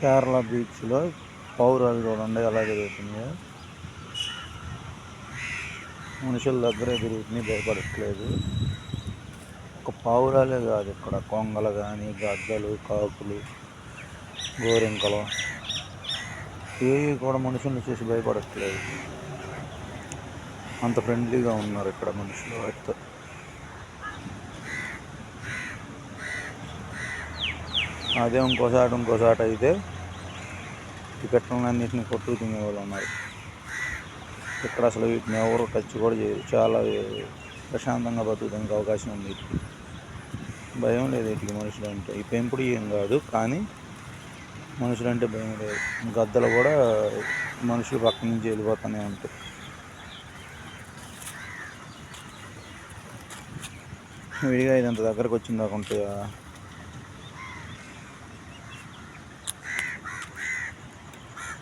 కేరళ బీచ్లో పౌరాలు చూడండి ఎలా తిరుగుతున్నాయో. మనుషుల దగ్గరే తిరుగుతున్నాయి, భయపడట్లేదు. ఒక పావురాలే కాదు, ఇక్కడ కొంగలు కానీ, గద్దలు, కాకులు, గోరింకలు ఏవి కూడా మనుషుల్ని చూసి భయపడట్లేదు. అంత ఫ్రెండ్లీగా ఉన్నారు ఇక్కడ మనుషులు వాటితో. అదే ఇంకోసాట అయితే ఈ పెట్టలన్నింటినీ కొట్టుకు తినేవాళ్ళు ఉన్నారు. ఇక్కడ అసలు వీటిని ఎవరు టచ్ కూడా చేయరు. చాలా ప్రశాంతంగా బతుకుతానికి అవకాశం ఉంది వీటికి. భయం లేదు వీటికి మనుషులు అంటే. ఈ పెంపుడు ఏం కాదు, కానీ మనుషులంటే భయం లేదు. గద్దలు కూడా మనుషులు పక్క నుంచి వెళ్ళిపోతూనే ఉంటాయి. విడిగా ఇదంత దగ్గరకు వచ్చిందాక ఉంటాయా?